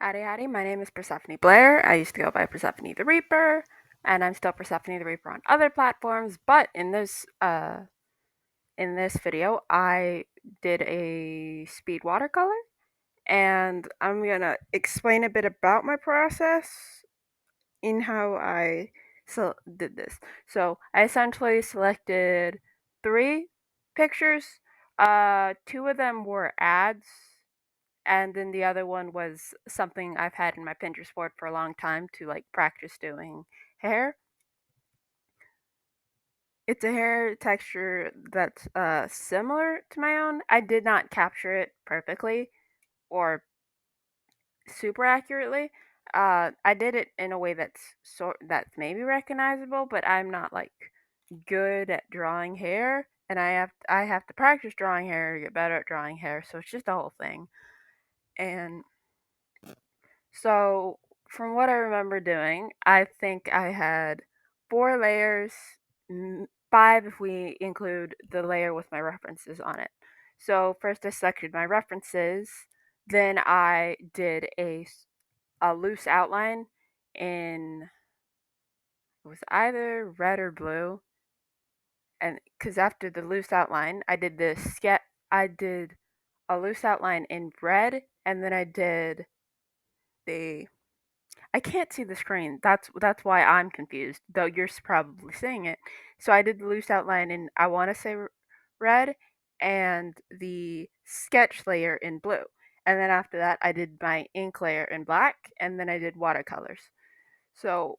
Howdy, my name is Persephone Blair. I used to go by Persephone the Reaper, and I'm still Persephone the Reaper on other platforms, but in this video I did a speed watercolor, and I'm gonna explain a bit about my process in how I did this. So I essentially selected 3 pictures. Two of them were ads, and then the other one was something I've had in my Pinterest board for a long time to like practice doing hair. It's a hair texture that's similar to my own. I did not capture it perfectly or super accurately. I did it in a way that's maybe recognizable, but I'm not like good at drawing hair, and I have to practice drawing hair to get better at drawing hair. So it's just a whole thing. And so, from what I remember doing, I think I had 4 layers, 5 if we include the layer with my references on it. So, first I selected my references, then I did a loose outline in, it was either red or blue, and because after the loose outline, I did a loose outline in red, and then I did the I can't see the screen. That's why I'm confused, though you're probably seeing it. So I did the loose outline in, I want to say, red, and the sketch layer in blue. And then after that, I did my ink layer in black, and then I did watercolors. So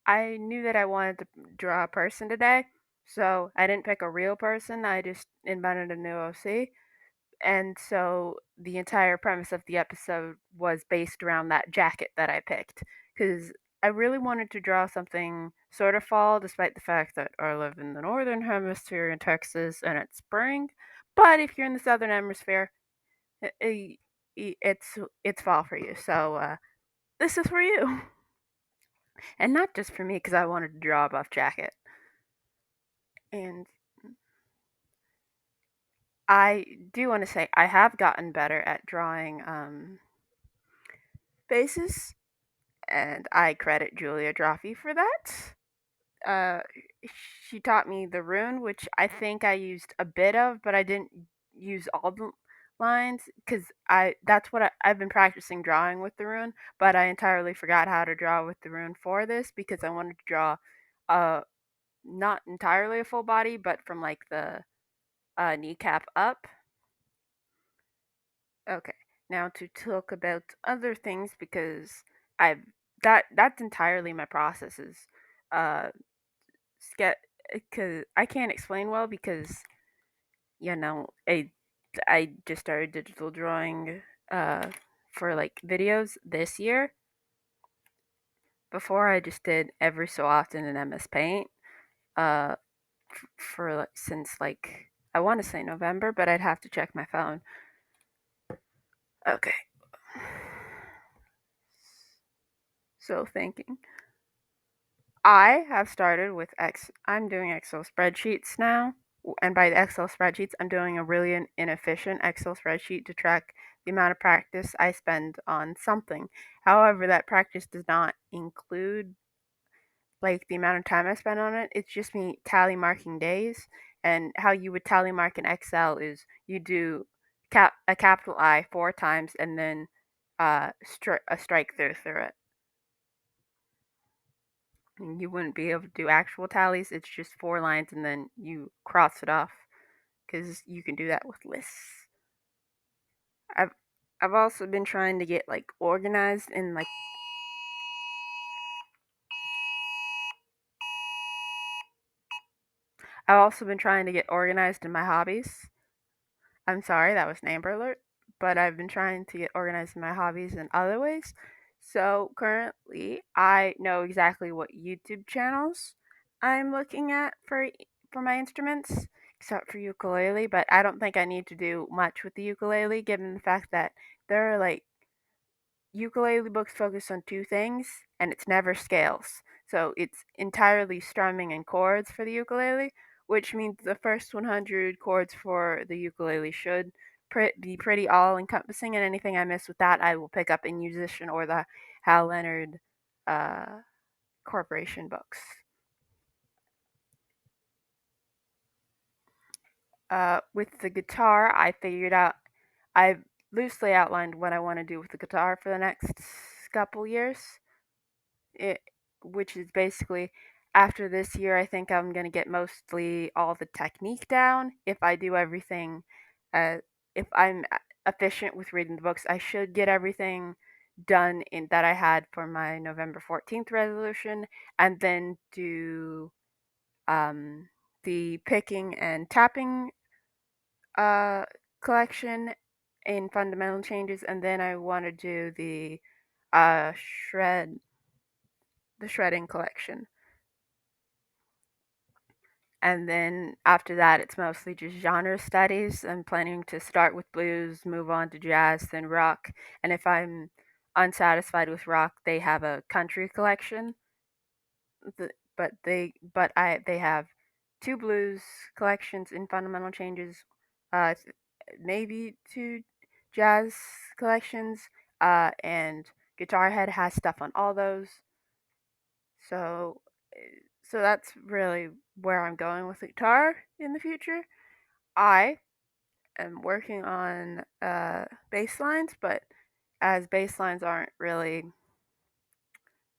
I knew that I wanted to draw a person today, so I didn't pick a real person. I just invented a new OC. And so the entire premise of the episode was based around that jacket that I picked, because I really wanted to draw something sort of fall, despite the fact that I live in the northern hemisphere in Texas and it's spring. But if you're in the southern hemisphere, i- i- it's fall for you. So this is for you, and not just for me, because I wanted to draw a buff jacket. And I do want to say I have gotten better at drawing faces, and I credit Julia Drophy for that. Uh, she taught me the rune, which I think I used a bit of, but I didn't use all the lines because I've been practicing drawing with the rune, but I entirely forgot how to draw with the rune for this because I wanted to draw uh not entirely a full body, but from like the kneecap up. Okay, now to talk about other things because I've that's entirely my processes. Uh, Sketch, because I can't explain well because I just started digital drawing for like videos this year. Before I just did every so often in MS Paint uh for since like I want to say November, but I'd have to check my phone. Okay. So thinking. I have started with I'm doing Excel spreadsheets now. And by the Excel spreadsheets, I'm doing a really inefficient Excel spreadsheet to track the amount of practice I spend on something. However, that practice does not include like the amount of time I spend on it. It's just me tally marking days. And how you would tally mark in Excel is you do a capital I 4 times and then a strike through it. You wouldn't be able to do actual tallies. It's just 4 lines and then you cross it off because you can do that with lists. I've I've also been trying to get like organized in like I've also been trying to get organized in my hobbies. I'm sorry, that was an Amber Alert, but I've been trying to get organized in my hobbies in other ways. So currently, I know exactly what YouTube channels I'm looking at for my instruments, except for ukulele. But I don't think I need to do much with the ukulele, given the fact that there are like ukulele books focus on 2 things, and it's never scales. So it's entirely strumming and chords for the ukulele, which means the first 100 chords for the ukulele should be pretty all encompassing, and anything I miss with that, I will pick up in musician or the Hal Leonard uh, Corporation books. With the guitar, I loosely outlined what I want to do with the guitar for the next couple years. It, which is basically after this year, I think I'm gonna get mostly all the technique down. If I do everything, uh, if I'm efficient with reading the books, I should get everything done in that I had for my November 14th resolution, and then do um, the picking and tapping uh, collection in fundamental changes, and then I want to do uh, shred the shredding collection. And then after that, it's mostly just genre studies. I'm planning to start with blues, move on to jazz, then rock. And if I'm unsatisfied with rock, they have a country collection. They have two blues collections in fundamental changes, maybe two jazz collections, and Guitar Head has stuff on all those. So, so that's really where I'm going with the guitar in the future. I am working on bass lines, but as bass lines aren't really,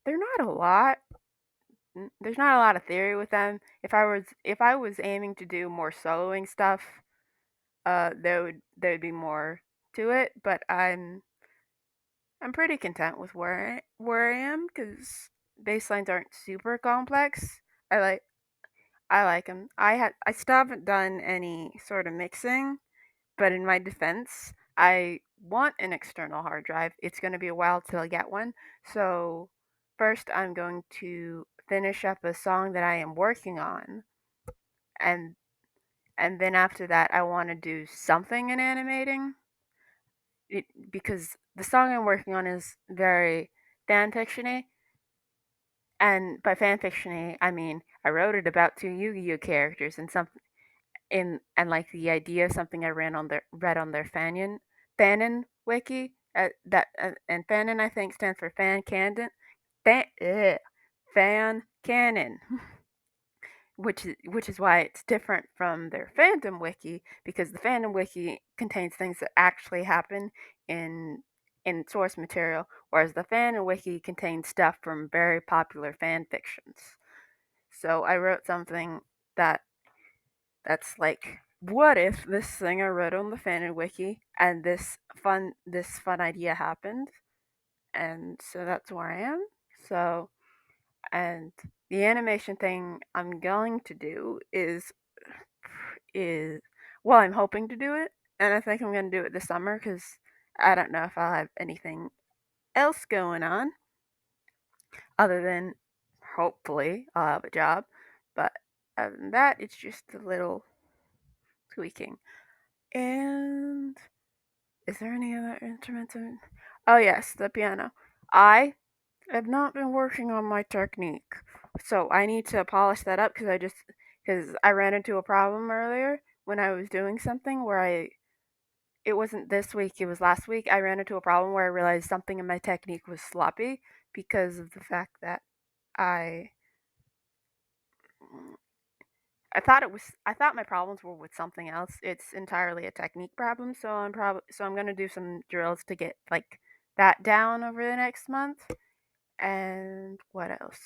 they're not a lot. There's not a lot of theory with them. If I was aiming to do more soloing stuff, there would be more to it. But I'm pretty content with where I am because bass lines aren't super complex. I like I like them. I still haven't done any sort of mixing, but in my defense, I want an external hard drive. It's going to be a while till I get one. So, first I'm going to finish up a song that I am working on, and then after that I want to do something in animating because the song I'm working on is very fan fictiony. And by fan fictiony, I mean I wrote it about two Yu-Gi-Oh characters and some and like the idea of something I read on their fanon wiki. And fanon I think stands for fan canon, which is why it's different from their fandom wiki because the fandom wiki contains things that actually happen in source material, whereas the fandom wiki contains stuff from very popular fan fictions. So I wrote something that that's like, what if this thing I read on the Fanon wiki and this fun idea happened? And so that's where I am. So and the animation thing I'm going to do is well, I'm hoping to do it, and I think I'm going to do it this summer because I don't know if I'll have anything else going on other than hopefully I'll have a job. But other than that, it's just a little tweaking. And is there any other instruments? Oh yes, the piano. I have not been working on my technique, so I need to polish that up because I ran into a problem earlier when I was doing something where I it wasn't this week, it was last week. I ran into a problem where I realized something in my technique was sloppy because of the fact that I I thought my problems were with something else. It's entirely a technique problem, so I'm gonna do some drills to get like that down over the next month. And what else?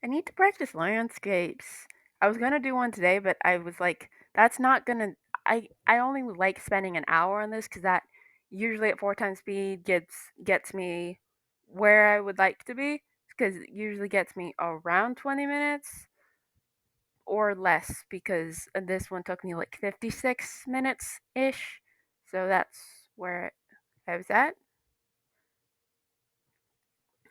I need to practice landscapes. I was gonna do one today, but I was like, that's not gonna. I only like spending an hour on this because that usually at four times speed gets me where I would like to be because it usually gets me around 20 minutes or less because this one took me like 56 minutes ish. So that's where I was at.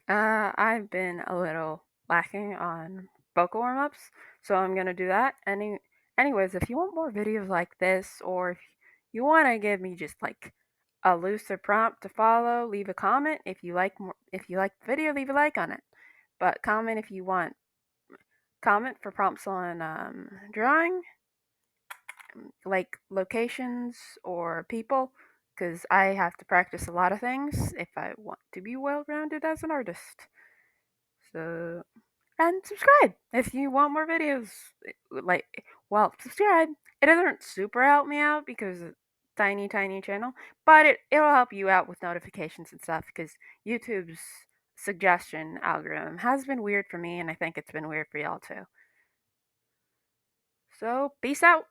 I've been a little lacking on vocal warm ups, so I'm gonna do that. Anyways, if you want more videos like this, or if you want to give me just like a looser prompt to follow, leave a comment. If you like more, if you like the video, leave a like on it. But comment if you want. Comment for prompts on drawing, like locations or people because I have to practice a lot of things if I want to be well rounded as an artist. So, and subscribe if you want more videos. Like, well, subscribe. It doesn't super help me out because it's a tiny channel, but it'll help you out with notifications and stuff because YouTube's suggestion algorithm has been weird for me, and I think it's been weird for y'all too. So, peace out.